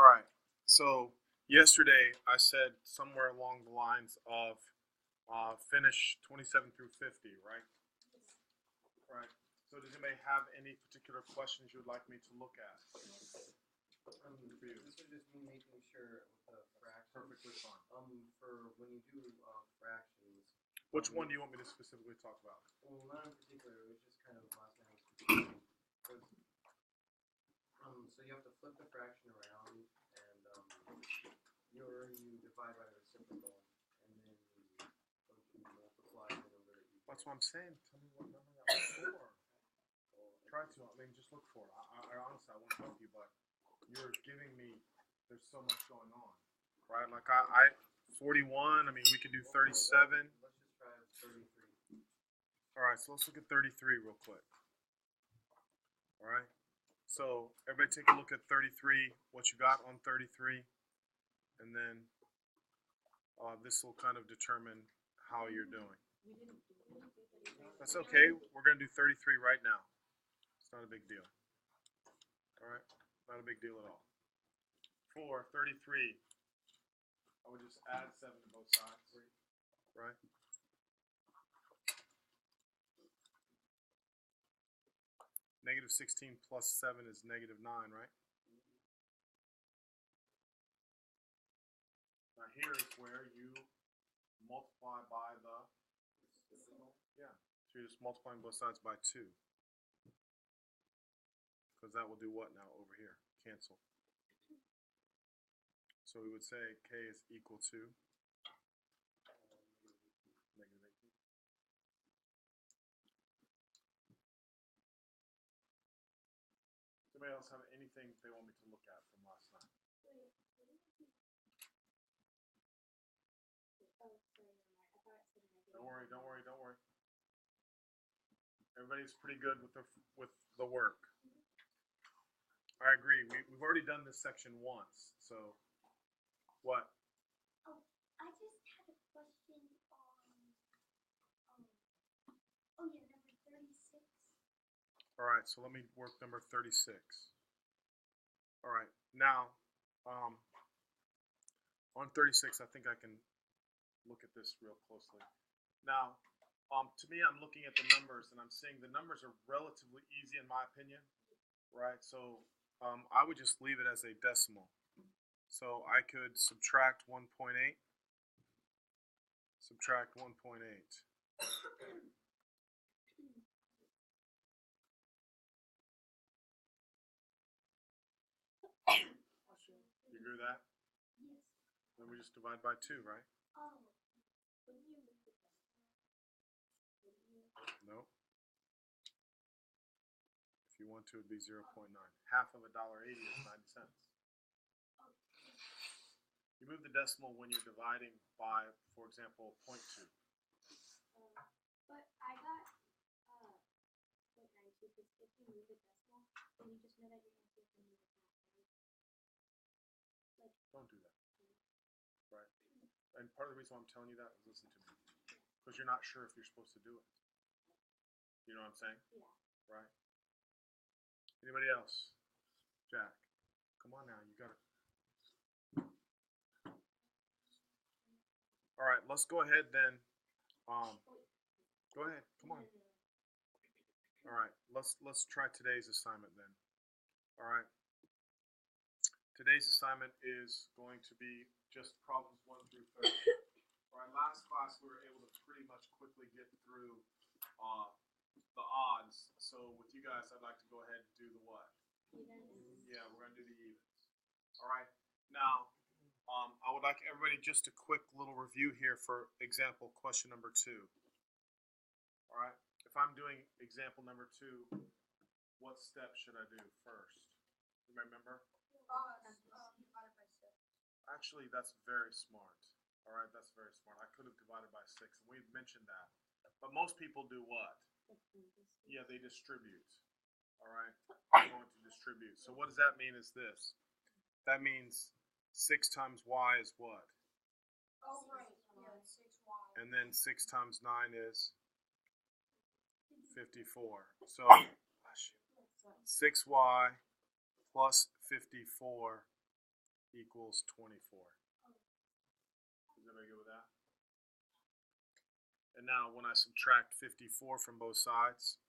All right. So yesterday I said somewhere along the lines of finish 27 through 50, right? Right. So does anybody have any particular questions you'd like me to look at? This would just be making sure with the fractions. Perfectly fine. For when you do fractions. Which one do you want me to specifically talk about? Well, not in particular. It was just kind of last night. So you have to flip the fraction around, and you divide by the reciprocal, and then you multiply it over the equal. That's what I'm saying. Tell me what number that was for. Try to. I mean, just look for it. I honestly, I want to help you, but you're giving me. There's so much going on, right? Like I 41. I mean, we could do 37. Let's just try 33. All right, so let's look at 33 real quick. All right. So everybody take a look at 33, what you got on 33, and then this will kind of determine how you're doing. That's okay. We're going to do 33 right now. It's not a big deal. All right? Not a big deal at all. For 33, I would just add 7 to both sides, right? Negative 16 plus 7 is negative 9, right? Now here is where you multiply by the reciprocal. Yeah. So you're just multiplying both sides by 2. Because that will do what now over here? Cancel. So we would say k is equal to negative 18. Anybody else have anything they want me to look at from last night? Don't worry, don't worry, don't worry. Everybody's pretty good with the work. I agree. We've already done this section once, so what? Oh, I just had a question on number 36. All right, so let me work number 36. All right, now on 36, I think I can look at this real closely. Now, to me, I'm looking at the numbers, and I'm seeing the numbers are relatively easy in my opinion, right? So I would just leave it as a decimal. So I could subtract 1.8, subtract 1.8. You agree with that? Yes. Then we just divide by 2, right? Oh. No. If you want to, it'd be 0.9. Half of $1.80 is 90 cents. You move the decimal when you're dividing by, for example, 0.2. But I got 0.92 because if you move the decimal, then you just know that you're going to get the move it back, right? Don't do that. Right? And part of the reason why I'm telling you that is listen to me. Because you're not sure if you're supposed to do it. You know what I'm saying? Yeah. Right? Anybody else? Jack. Come on now, you got it. All right, let's go ahead then. Go ahead, come on. All right, let's try today's assignment then. All right. Today's assignment is going to be just problems 1 through 30. All right, last class we were able to pretty much quickly get through the odds. So with you guys, I'd like to go ahead and do the what? Evens. Yeah, we're going to do the evens. All right. Now, I would like everybody just a quick little review here for example question number 2. All right. If I'm doing example number 2, what step should I do first? You remember? Divided by 6. Actually, that's very smart. All right, that's very smart. I could have divided by 6, and we've mentioned that. But most people do what? Yeah, they distribute. All right, they're going to distribute. So what does that mean is this? That means 6 times y is what? Oh, right. Yeah, 6y. And then 6 times 9 is 54. So 6y plus 54 equals 24. Is everybody good with that? And now when I subtract 54 from both sides,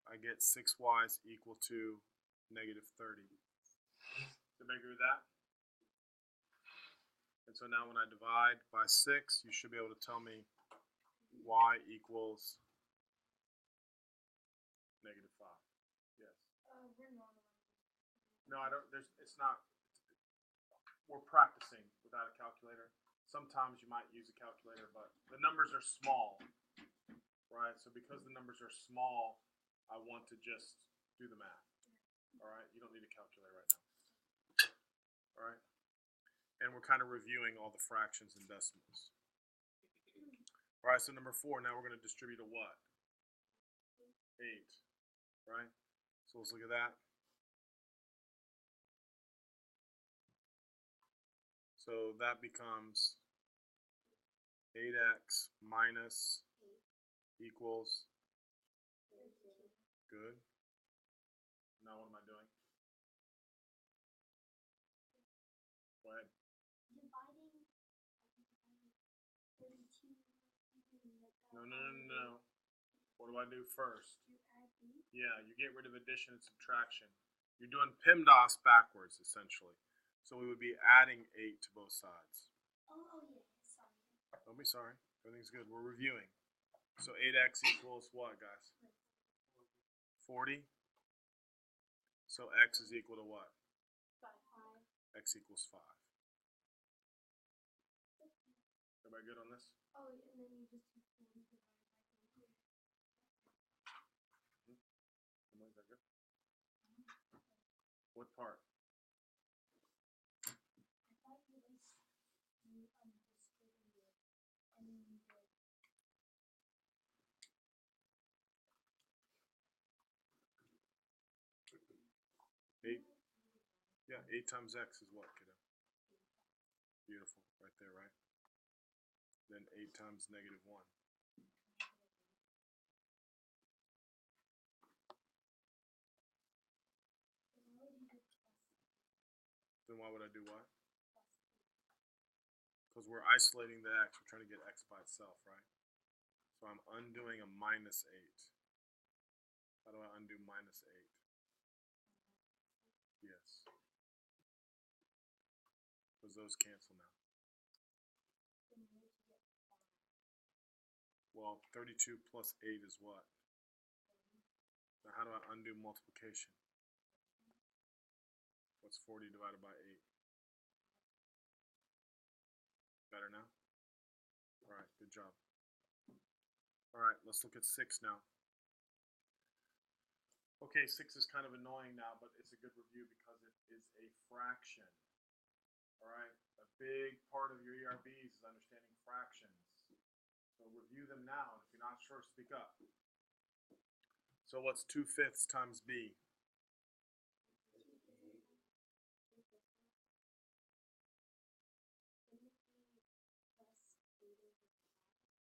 I get 6y equal to negative 30. Is everybody agree with that? And so now when I divide by 6, you should be able to tell me y equals negative 5. Yes. We're not allowed. No, I don't. It's not. We're practicing without a calculator. Sometimes you might use a calculator, but the numbers are small, right? So because the numbers are small, I want to just do the math. All right. You don't need a calculator right now. All right. And we're kind of reviewing all the fractions and decimals. All right, so number 4, now we're going to distribute a what? 8, right? So let's look at that. So that becomes 8x minus equals, good. Now what am I doing? Go ahead. Dividing 32. No. What do I do first? You add B. Yeah, you get rid of addition and subtraction. You're doing PEMDAS backwards, essentially. So we would be adding 8 to both sides. Oh yeah. Sorry. Don't be sorry. Everything's good. We're reviewing. So 8x equals what, guys? 40. So x is equal to what? 5. X equals 5. Everybody good on this? Oh, and then you just do 40 divided by 32. Is that good? What part? I thought you distributed it, and then you did. Yeah, 8 times x is what, kiddo? Beautiful. Right there, right? Then 8 times negative 1. Then why would I do what? Because we're isolating the x. We're trying to get x by itself, right? So I'm undoing a minus 8. How do I undo minus 8? Yes. Because those cancel now. Well, 32 plus 8 is what? Now how do I undo multiplication? What's 40 divided by 8? Better now? Alright, good job. Alright, let's look at 6 now. Okay, 6 is kind of annoying now, but it's a good review because it is a fraction. Alright, a big part of your ERBs is understanding fractions. So review them now. If you're not sure, speak up. So what's 2/5 times b?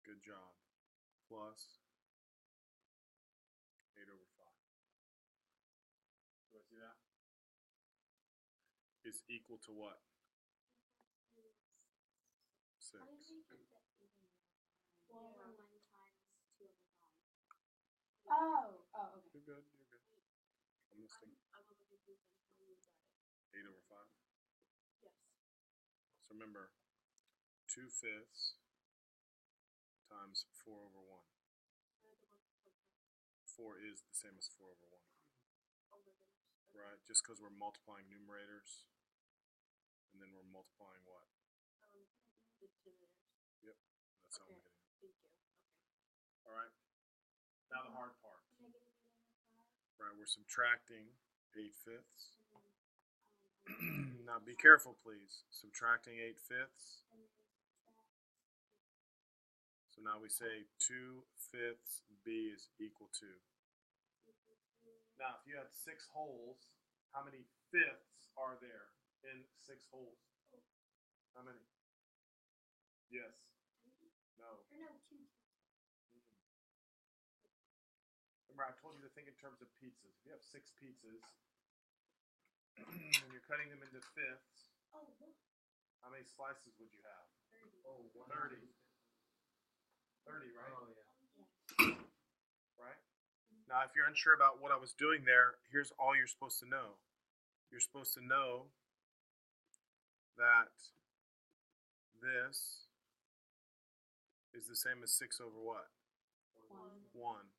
Good job. Plus 8 over 5. Do I see that? Is equal to what? 6. How did we get the 4 over 1 times 2 over 5? Oh, okay. You're good, you're good. I'm listening. I'm a little confused on how you got it. 8 over 5. Yes. So remember, 2/5 times 4 over 1. 4 is the same as 4 over 1. Oh my goodness. Okay. Right? Just because we're multiplying numerators, and then we're multiplying what? The denominators. Yep. That's how Okay. I'm getting it. Thank you. Okay. Alright. Now the hard part. Negative 8 over 5. Right, we're subtracting 8/5. And then, Now be careful, please. Subtracting 8/5. and then subtract. So now we say 2/5 b is equal to. Now, if you had 6 holes, how many fifths are there in 6 holes? How many? Yes. No. Or no, 2. Remember, I told you to think in terms of pizzas. If you have 6 pizzas, When you're cutting them into fifths, Oh, look. how many slices would you have? 30. Oh, 30. 30, right? Oh, yeah. Right? Now, if you're unsure about what I was doing there, here's all you're supposed to know. You're supposed to know that this is the same as 6 over what? 1. 1.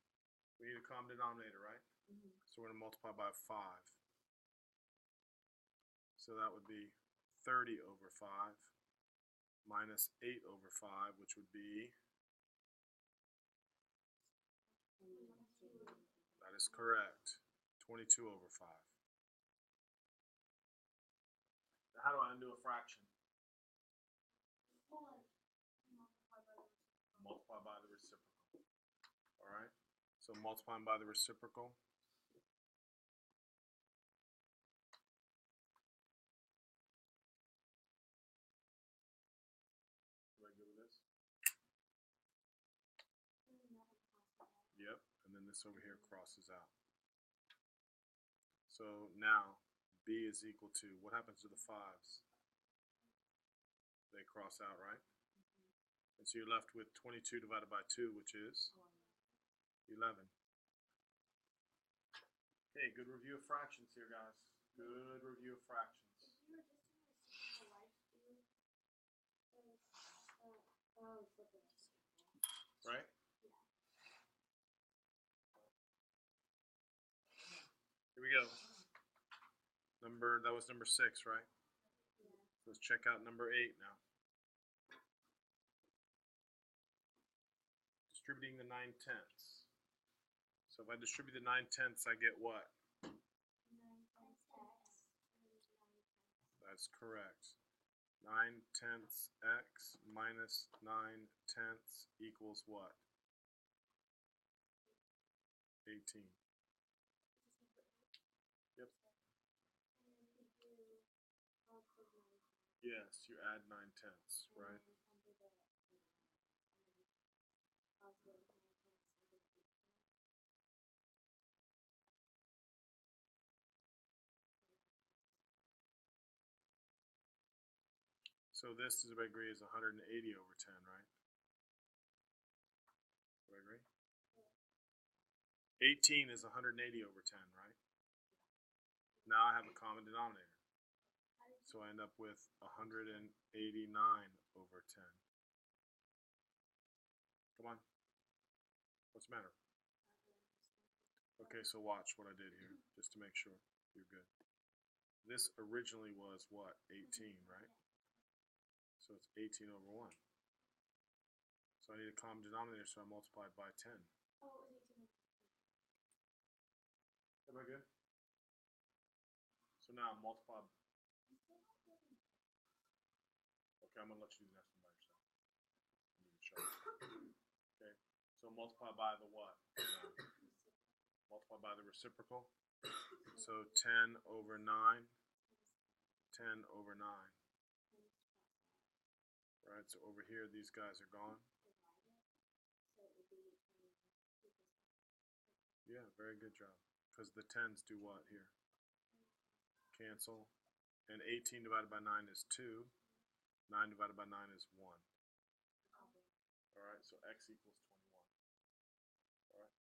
We need a common denominator, right? Mhm. So we're going to multiply by 5. So that would be 30 over 5 minus 8 over 5, which would be, that is correct, 22 over 5. Now, how do I undo a fraction? Multiply by the reciprocal. All right? So multiplying by the reciprocal. Am I good with this? Yep. And then this over here crosses out. So now b is equal to, what happens to the 5's? They cross out, right? And so you're left with 22 divided by 2, which is 11. Okay, good review of fractions here, guys. Good review of fractions. Right? Here we go. That was number 6, right? Let's check out number 8 now. Distributing the 9/10. So if I distribute the 9/10, I get what? That's correct. 9/10 x minus 9/10 equals what? 18. Yep. Yes, you add 9/10, right? So this, does everybody agree, is 180 over 10, right? Everybody agree? 18 is 180 over 10, right? Now I have a common denominator. So I end up with 189 over 10. Come on. What's the matter? Okay, so watch what I did here, just to make sure you're good. This originally was what? 18, right? So it's 18 over 1. So I need a common denominator, so I multiplied by 10. Everybody good? So now multiply. Okay, I'm going to let you do the next one by yourself. Okay, so multiply by the what? Multiply by the reciprocal. So 10 over 9. 10 over 9. Right, so over here, these guys are gone. Yeah, very good job. Because the 10s do what here? Cancel. And 18 divided by 9 is 2. 9 divided by 9 is 1. Alright, so x equals 21. Alright.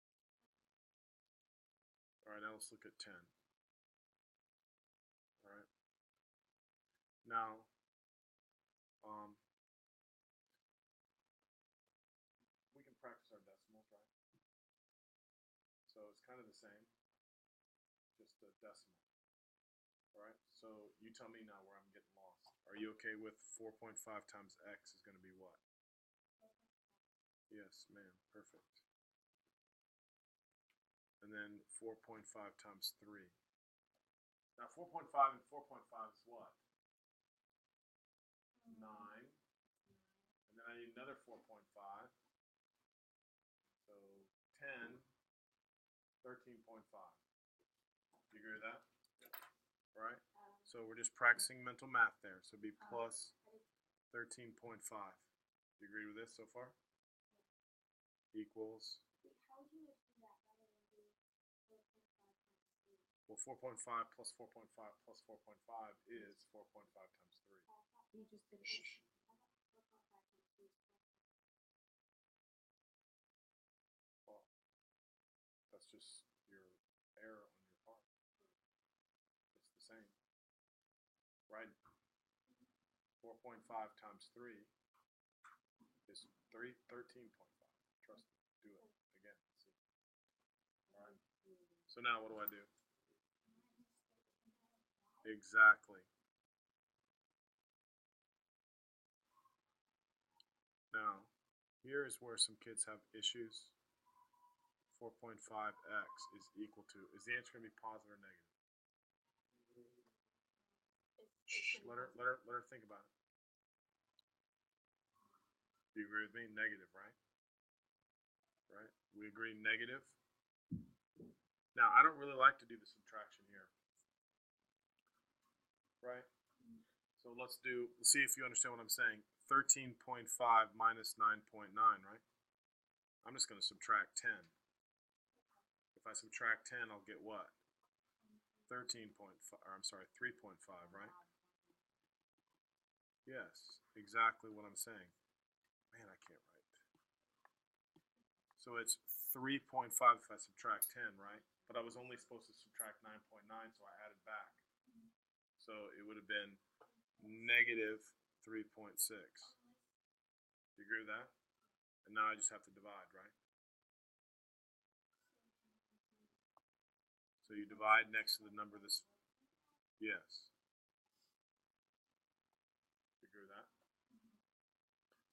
Alright, now let's look at 10. Alright. Now, we can practice our decimals, right? So it's kind of the same, just a decimal. Alright, so you tell me now where I'm getting lost. Are you okay with 4.5 times x is going to be what? Yes, ma'am, perfect. And then 4.5 times 3. Now 4.5 and 4.5 is what? 9. And then I need another 4.5. So 10, 13.5. Do you agree with that? Right? So we're just practicing mental math there. So it'd be plus 13.5. Do you agree with this so far? Equals. How would you do that rather than do 4.5 times 3? Well, 4.5 plus 4.5 plus 4.5 is 4.5 times 3. You just did Shh. Well, that's just your error on your part. It's the same. Right? 4.5 times 3 is 13.5. Trust me. Do it again. See. All right. So now what do I do? Exactly. Now, here is where some kids have issues. 4.5x is equal to, is the answer going to be positive or negative? Shh, let her think about it. Do you agree with me? Negative, right? Right? We agree negative. Now, I don't really like to do the subtraction here. Right? So let's see if you understand what I'm saying. 13.5 minus 9.9, right? I'm just going to subtract 10. If I subtract 10, I'll get what? 13.5, or I'm sorry, 3.5, right? Yes, exactly what I'm saying. Man, I can't write. So it's 3.5 if I subtract 10, right? But I was only supposed to subtract 9.9, so I added back. So it would have been negative 3.6. Do you agree with that? And now I just have to divide, right? So you divide next to the number this. Yes. You agree with that?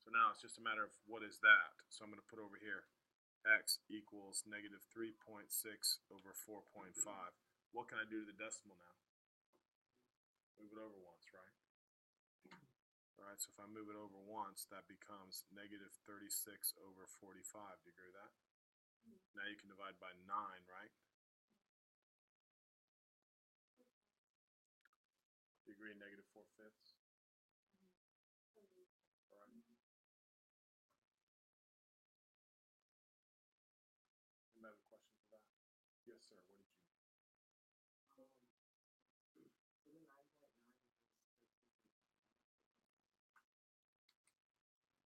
So now it's just a matter of what is that. So I'm going to put over here x equals negative 3.6 over 4.5. What can I do to the decimal now? Move it over once, right? All right, so if I move it over once, that becomes negative 36 over 45. Do you agree with that? Now you can divide by 9, right? Do you agree negative 4/5? All right. Another question for that? Yes, sir. What did you?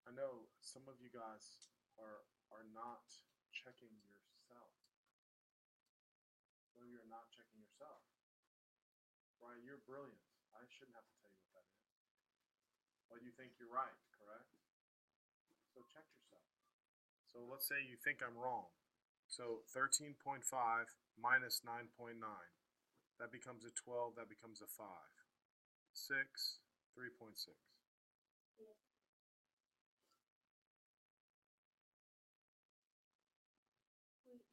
I know some of you guys are not checking yourself. Some of you are not checking yourself. Brian, you're brilliant. I shouldn't have to tell you what that is. But you think you're right, correct? So check yourself. So let's say you think I'm wrong. So 13.5 minus 9.9. That becomes a 12, that becomes a 5. 6, 3.6.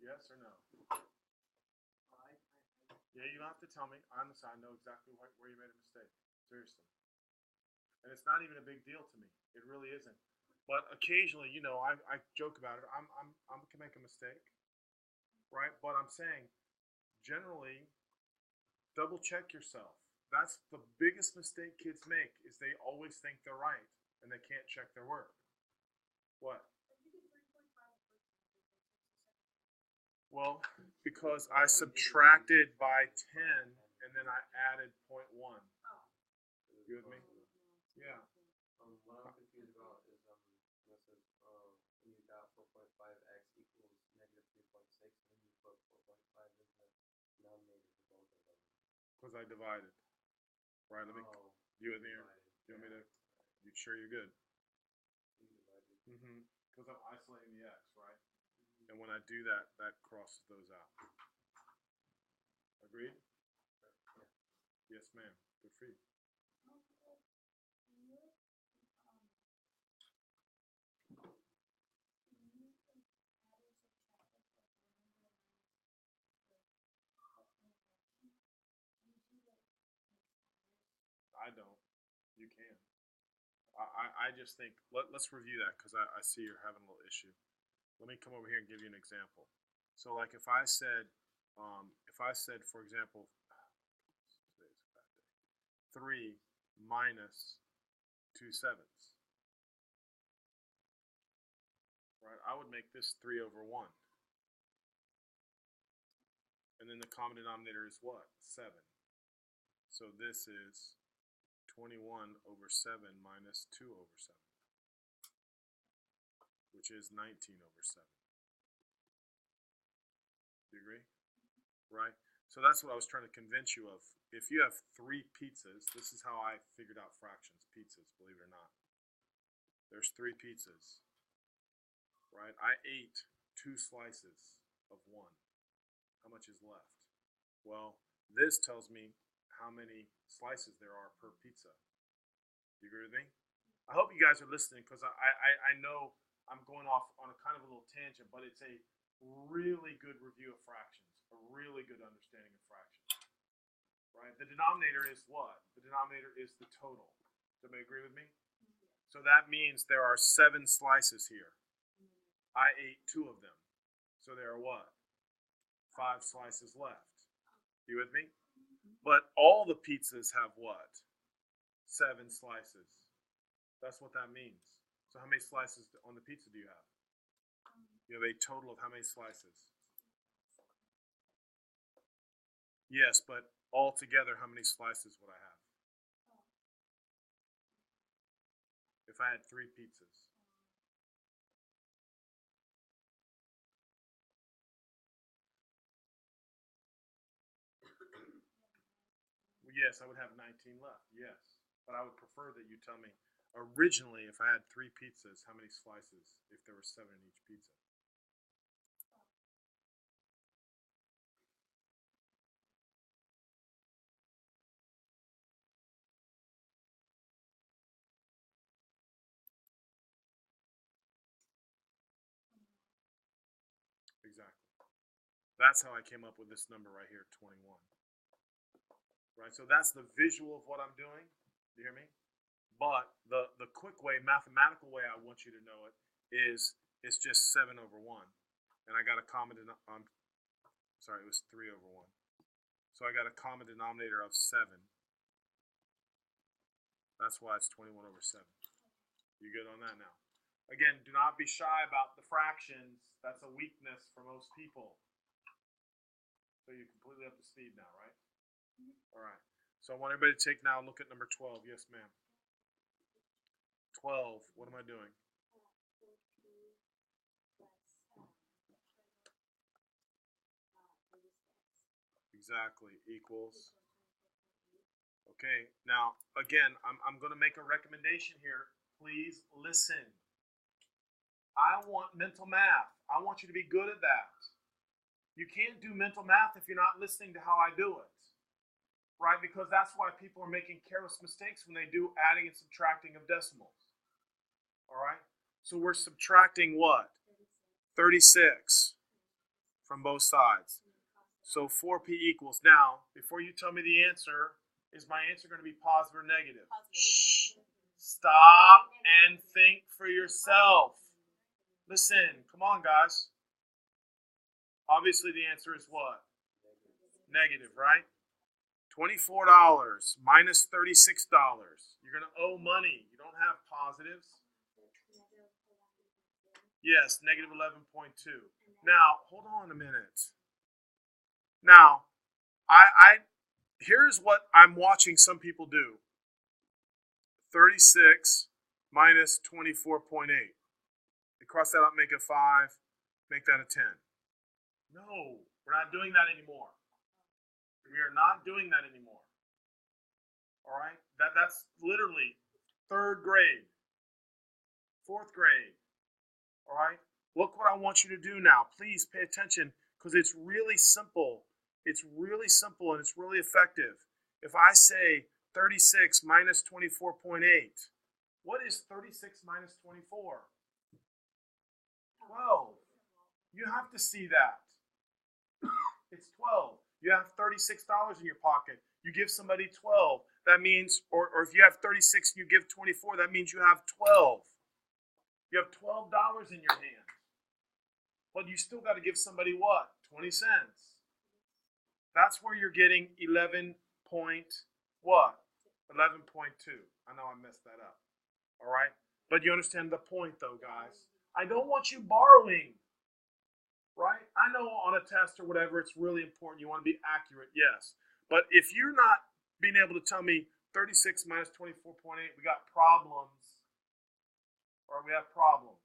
Yes or no? Yeah, you don't have to tell me. I understand. I know exactly where you made a mistake. Seriously. And it's not even a big deal to me. It really isn't. But occasionally, you know, I joke about it. I can make a mistake, right? But I'm saying, generally, double check yourself. That's the biggest mistake kids make is they always think they're right and they can't check their work. What? Well, because I subtracted by 10 and then I added 0.1. You with me? Yeah. What I'm confused about is this is when you got 4.5x equals negative 3.6, and you put 4.5 as the denominator for both of them. Because I divided. Right, let me. You with me? You want me to? You sure you're good? Because I'm isolating the x, right? And when I do that, that crosses those out. Agreed? Yes, ma'am. Good for you. I don't. You can. I just think, let's review that because I see you're having a little issue. Let me come over here and give you an example. So like if I said, for example, today's a bad day, 3 minus 2/7. Right, I would make this 3 over 1. And then the common denominator is what? 7. So this is 21 over 7 minus 2 over 7, which is 19 over 7. Do you agree? Right? So that's what I was trying to convince you of. If you have 3 pizzas, this is how I figured out fractions, pizzas, believe it or not. There's 3 pizzas, right? I ate 2 slices of 1. How much is left? Well, this tells me how many slices there are per pizza. You agree with me? I hope you guys are listening, because I know I'm going off on a kind of a little tangent, but it's a really good review of fractions, a really good understanding of fractions. Right? The denominator is what? The denominator is the total. Does everybody agree with me? So that means there are 7 slices here. I ate 2 of them. So there are what? 5 slices left. You with me? But all the pizzas have what? 7 slices. That's what that means. So how many slices on the pizza do you have? You have a total of how many slices? Yes, but all together, how many slices would I have? If I had 3 pizzas. Yes, I would have 19 left, yes. But I would prefer that you tell me, originally, if I had 3 pizzas, how many slices, if there were 7 in each pizza? Exactly. That's how I came up with this number right here, 21. Right, so that's the visual of what I'm doing. Do you hear me? But the quick way, mathematical way I want you to know it is it's just 7 over 1. And I got a common denominator, sorry, it was 3 over 1. So I got a common denominator of 7. That's why it's 21 over 7. You good on that now? Again, do not be shy about the fractions. That's a weakness for most people. So you're completely up to speed now, right? All right. So I want everybody to take now a look at number 12. Yes, ma'am. 12. What am I doing? Exactly. Equals. Okay. Now, again, I'm going to make a recommendation here. Please listen. I want mental math. I want you to be good at that. You can't do mental math if you're not listening to how I do it. Right? Because that's why people are making careless mistakes when they do adding and subtracting of decimals. All right? So we're subtracting what? 36 from both sides. So 4p equals. Now, before you tell me the answer, is my answer going to be positive or negative? Shh. Stop and think for yourself. Listen, come on, guys. Obviously, the answer is what? Negative, right? $24 minus $36. You're going to owe money. You don't have positives. Yes, negative 11.2. Now, hold on a minute. Now, here's what I'm watching some people do. 36 minus 24.8. They cross that out, make it 5, make that a 10. No, we're not doing that anymore. We are not doing that anymore. All right? That's literally 3rd grade, 4th grade. All right? Look what I want you to do now. Please pay attention, because it's really simple. It's really simple and it's really effective. If I say 36 minus 24.8, what is 36 minus 24? 12. You have to see that. It's 12. You have $36 in your pocket. You give somebody 12. That means, or if you have 36 and you give 24, that means you have 12. You have $12 in your hand. But you still got to give somebody what? 20 cents. That's where you're getting 11 point what? 11.2. I know I messed that up. All right? But you understand the point, though, guys. I don't want you borrowing. right? I know on a test or whatever, it's really important. You want to be accurate, yes. But if you're not being able to tell me 36 minus 24.8, we got problems, or we have problems.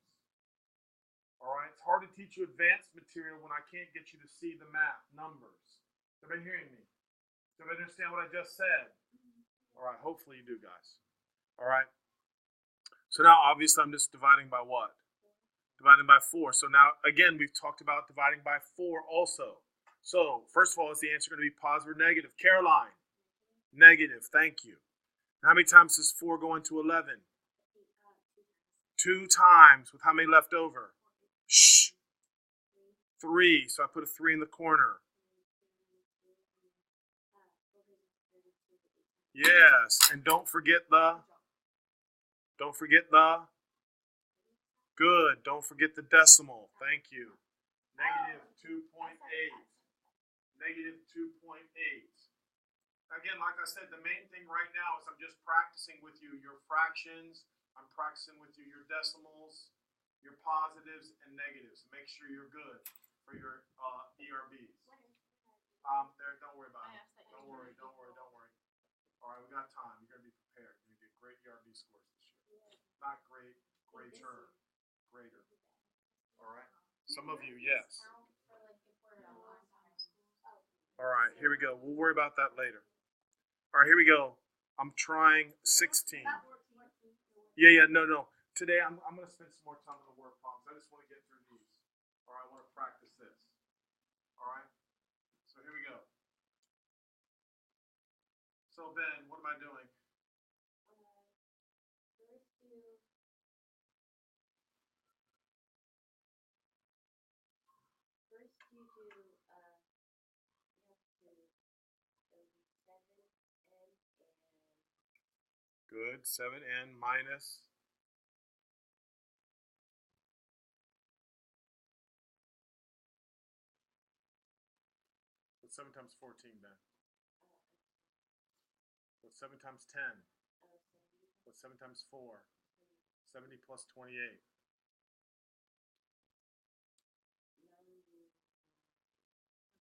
All right, it's hard to teach you advanced material when I can't get you to see the math, numbers. Is everybody hearing me? Does everybody understand what I just said? All right, hopefully you do, guys. All right. So now, obviously, I'm just dividing by what? Dividing by 4. So now, again, we've talked about dividing by 4 also. So, first of all, is the answer going to be positive or negative? Caroline? Negative. Thank you. How many times does 4 go into 11? 2 times. With how many left over? Shh. 3. So I put a 3 in the corner. Yes. And don't forget the. Good. Don't forget the decimal. Thank you. Negative 2.8. Negative 2.8. Again, like I said, the main thing right now is I'm just practicing with you your fractions. I'm practicing with you your decimals, your positives and negatives. Make sure you're good for your ERBs. There, don't worry about it. Don't worry. All right, we got time. You're going to be prepared. You're going to get great ERB scores this year. Not great, greater. All right. Some of you, yes. All right, here we go. We'll worry about that later. All right, here we go. I'm trying 16. Yeah, no. Today I'm going to spend some more time on the word problems. I just want to get through these. All right, I want to practice this. All right, so here we go. So Ben, what am I doing? Good. 7n minus. What's 7 times 14, Ben? What's 7 times 10? What's 7 times 4? 70 plus 28.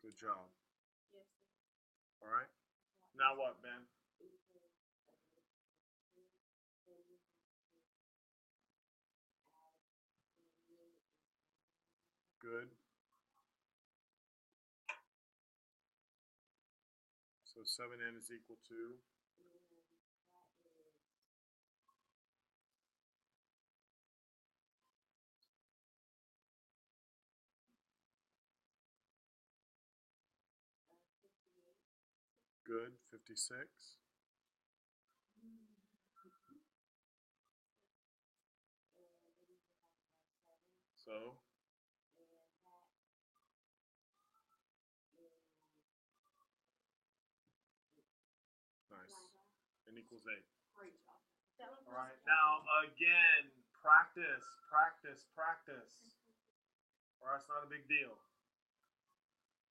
Good job. All right. Now what, Ben? Good. So 7n is equal to? Good. 56. So? Nice. N equals 8. Great job. All right. Now, again, practice. All right, it's not a big deal.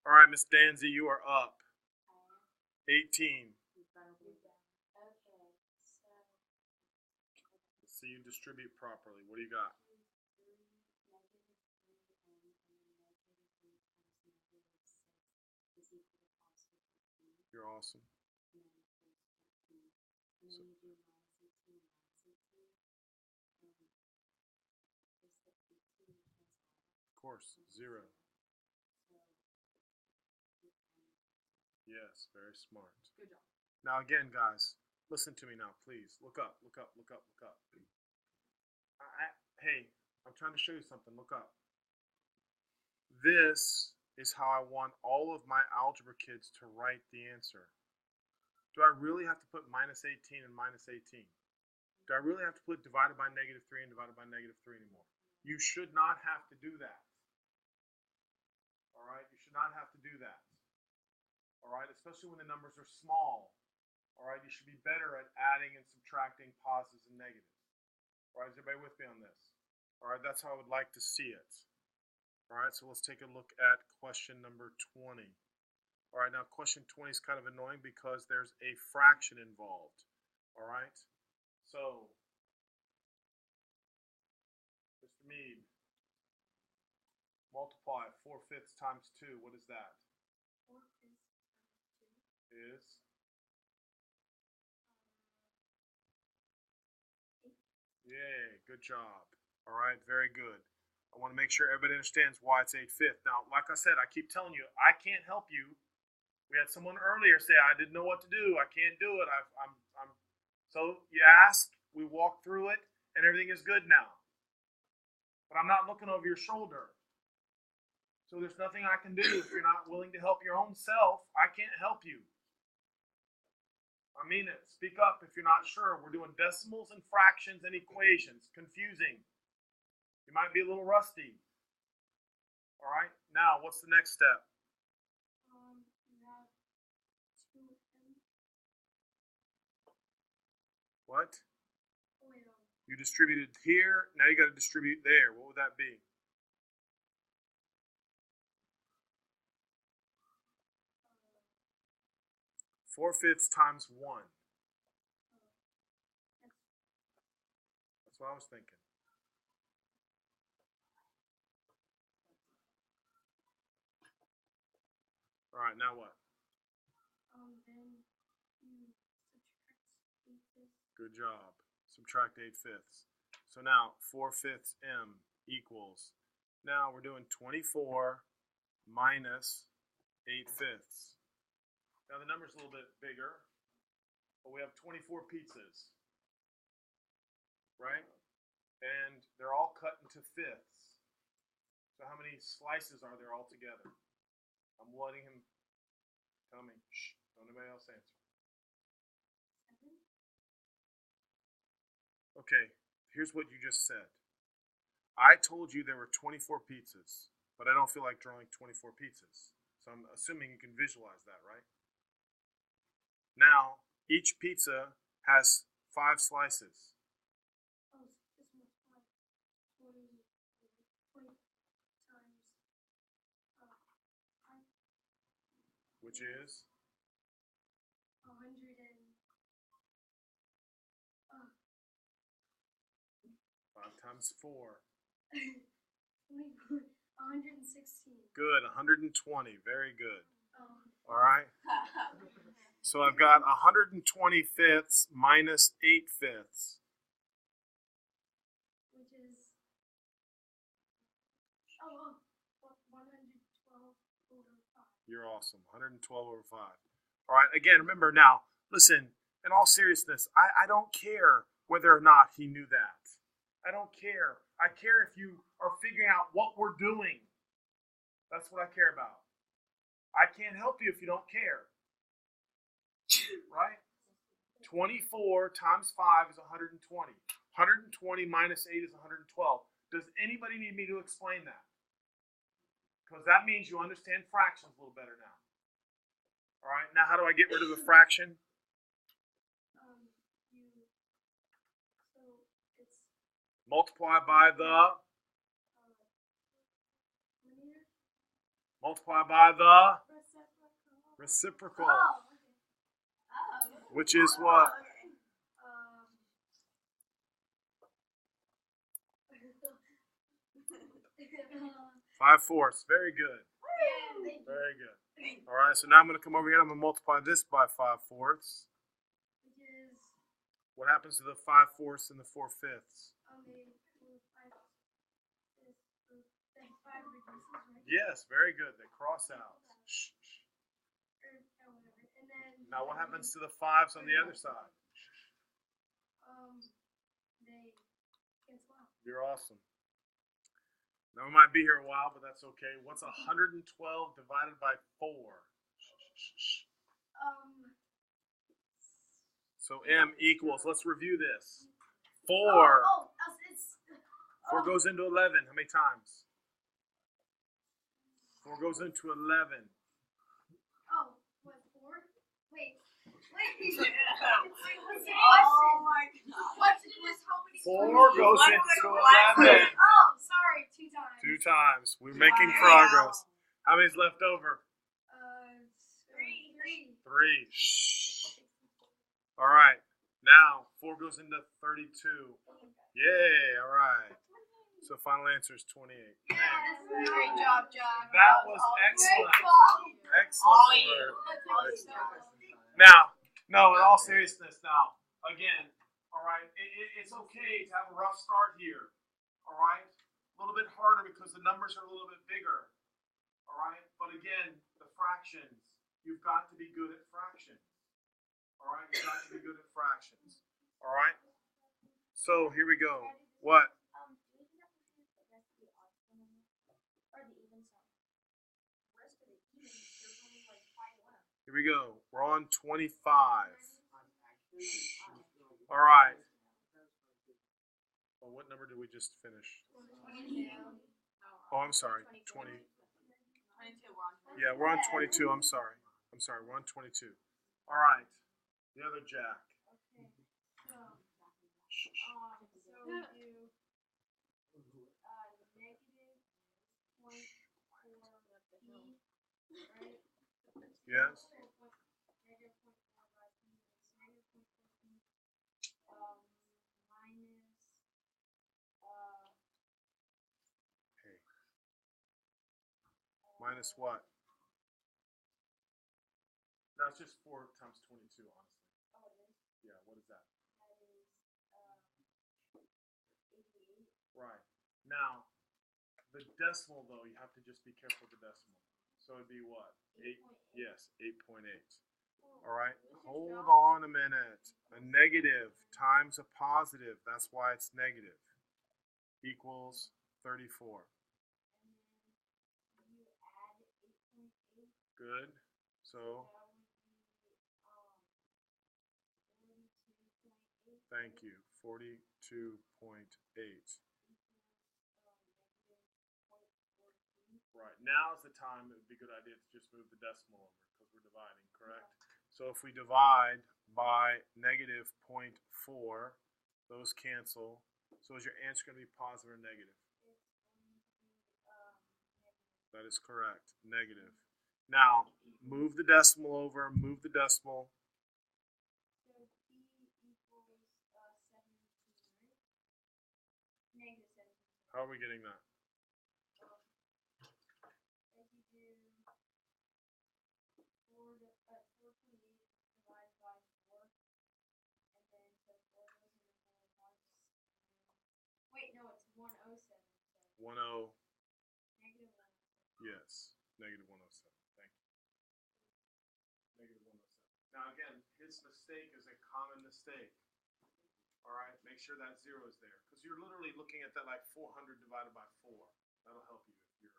All right, Miss Danzy, you are up. 18. Let's see you distribute properly. What do you got? You're awesome. Of course, 0. Yes, very smart. Good job. Now again, guys, listen to me now, please. Look up. Hey, I'm trying to show you something. Look up. This is how I want all of my algebra kids to write the answer. Do I really have to put minus 18 and minus 18? Do I really have to put divided by negative 3 and divided by negative 3 anymore? You should not have to do that. All right? You should not have to do that. All right? Especially when the numbers are small. All right? You should be better at adding and subtracting positives and negatives. All right? Is everybody with me on this? All right? That's how I would like to see it. All right? So let's take a look at question number 20. All right? Now, question 20 is kind of annoying because there's a fraction involved. All right? So, Mr. Mead, Multiply 4/5 times 2. What is that? 4/5 times 2. Is 8. Yay, good job. All right, very good. I want to make sure everybody understands why it's 8/5. Now, like I said, I keep telling you, I can't help you. We had someone earlier say, I didn't know what to do. I can't do it. I'm. So you ask, we walk through it, and everything is good now. But I'm not looking over your shoulder. So there's nothing I can do if you're not willing to help your own self. I can't help you. I mean it. Speak up if you're not sure. We're doing decimals and fractions and equations. Confusing. You might be a little rusty. All right. Now, what's the next step? You have 2m. What? Oh, wait, You distributed here. Now you got to distribute there. What would that be? 4/5 times 1. That's what I was thinking. All right, now what? Then you subtract 8/5. Good job. Subtract 8/5. So now 4/5 m equals. Now we're doing 24 minus 8/5. Now the number's a little bit bigger, but we have 24 pizzas, right? And they're all cut into fifths. So how many slices are there altogether? I'm letting him tell me. Shh, don't anybody else answer. 7. Okay, here's what you just said. I told you there were 24 pizzas, but I don't feel like drawing 24 pizzas. So I'm assuming you can visualize that, right? Now, each pizza has 5 slices. Oh, so this multiply 20 times 5. Which is 100 and 5 times 4. 116. Good, 120. Very good. Um, All right. So I've got 120 fifths minus 8 fifths. which is 112 over 5. You're awesome. 112 over 5. All right. Again, remember now, listen, in all seriousness, I don't care whether or not he knew that. I don't care. I care if you are figuring out what we're doing. That's what I care about. I can't help you if you don't care. Right? 24 times 5 is 120. 120 minus 8 is 112. Does anybody need me to explain that? Because that means you understand fractions a little better now. All right, now how do I get rid of the fraction? So it's Multiply by the, linear multiply by the reciprocal. reciprocal, Oh, okay. which is what? 5/4. Very good. Very good. All right, so now I'm going to come over here and I'm going to multiply this by 5/4. Which is What happens to the 5/4 and the 4/5? the 5 reduces, right? Yes, very good. They cross out. Shh, shh. Or whatever. And then Now what happens to the 5s on the other side? they cancel out. You're awesome. Now we might be here a while, but that's okay. What's 112 divided by 4? So m equals, let's review this. 4. It's 4 goes into 11. How many times? 4 goes into 11. what, 4? Wait. What's the question? Oh my god. The question is how many 4 goes What into was the 11. Oh, sorry, 2 times. 2 times. We're making Wow. progress. How many's left over? 3. 3. Shh. All right. Now 4 goes into 32. Yay. All right. So final answer is 28. Great job, John. That was excellent. Excellent Oh, work. Excellent. Now, no, in all seriousness, now, again, all right, it's okay to have a rough start here, all right? A little bit harder because the numbers are a little bit bigger, all right? But again, the fractions, you've got to be good at fractions, all right? You've got to be good at fractions, all right? So here we go. What? Do we have to choose the rest of the odd number or the even sum? The rest of the evens, there's only like 5 left. Here we go. We're on 25. All right. Well, what number did we just finish? 22. Oh, I'm sorry. 20. 22. Yeah, we're on 22. I'm sorry. We're on 22. All right. The other Jack. Okay. So we do negative 0.4 p, right? Yes. Negative 0.45 p is negative 0.4 p minus Hey. Minus what? No, it's just 4 times 22, honestly. oh, it is. Yeah, what is that? That is 88. Right. Now, the decimal, though, you have to just be careful with the decimal. So it'd be what? 8? 8.8. Yes, 8.8. All right. Hold on a minute. A negative times a positive, that's why it's negative, equals 34. And then you add 8.8. Good. So, That would be 42.8. thank you. 42.8. Right. Now is the time it would be a good idea to just move the decimal over because we're dividing, correct? So if we divide by negative 0.4, those cancel. So is your answer going to be positive or negative? That is correct. Negative. Now, move the decimal over. Move the decimal. So p equals 17, right? Negative 17. How are we getting that? If you do 4.8 divided by 4, and then so 4 goes into 4 once. Wait, no, it's 107. So 10. negative 1. Yes. Negative 107. Thank you. Negative 107. Now again, his mistake is a common mistake. All right, make sure that 0 is there because you're literally looking at that like 400 divided by 4. That'll help you if you're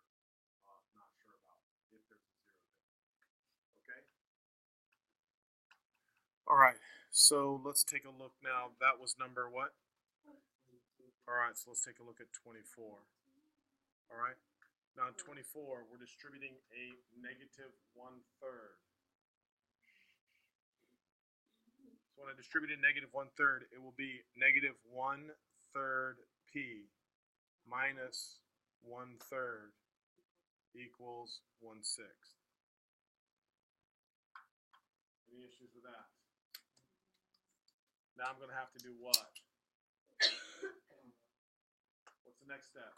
not sure about if there's a 0 there. Okay. All right, so let's take a look now. That was number what? All right, so let's take a look at 24. All right, now in 24, we're distributing a negative 1/3. So when I distribute a negative 1/3, it will be negative 1/3 p minus 1/3 equals 1/6. Any issues with that? Now I'm going to have to do what? What's the next step?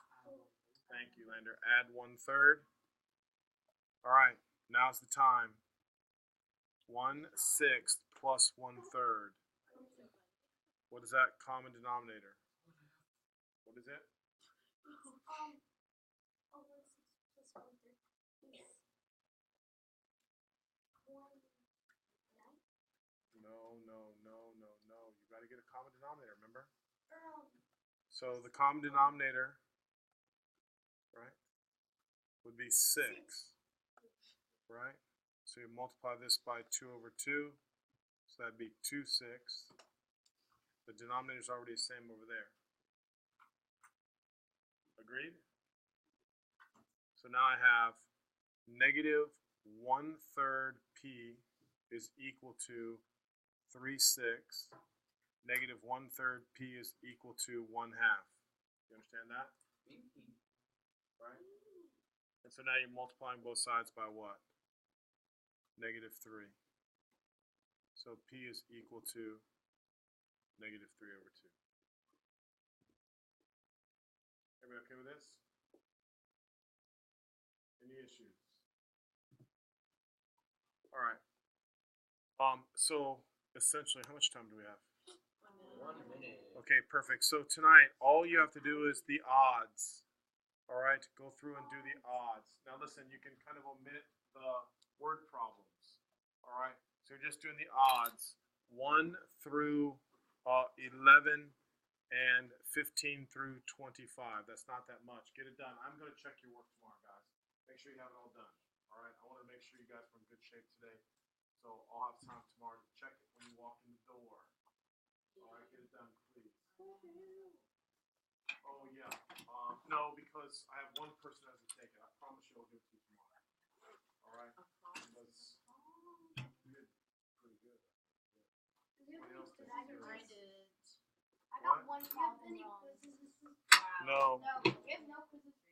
Thank you, Lander. Add 1/3. All right, now's the time. 1/6 plus 1/3. What is that common denominator? What is it? 1/6 plus 1/3 is 1/9. No. You got to get a common denominator, remember? So the common denominator, right, would be 6, right? So you multiply this by 2/2, so that'd be 2/6. The denominator is already the same over there. Agreed? So now I have negative 1/3 p is equal to 3/6. Negative 1/3 p is equal to 1/2. You understand that? Right? And so now you're multiplying both sides by what? Negative 3. So p is equal to negative 3/2. Everybody okay with this? Any issues? All right. So essentially, how much time do we have? 1 minute. Okay, perfect. So tonight, all you have to do is the odds. All right, go through and do the odds. Now listen, you can kind of omit the word problems. All right, so you're just doing the odds. 1 through 11 and 15 through 25. That's not that much. Get it done. I'm going to check your work tomorrow, guys. Make sure you have it all done. All right, I want to make sure you guys are in good shape today. So I'll have time tomorrow to check it when you walk in the door. All right, get it done, please. Oh yeah. No, because I have one person that hasn't taken it. I promise you I'll give it to you tomorrow. All right. Because you did pretty good. Somebody else did good. I did. I got What? one problem wrong. No. No, we have no quizzes.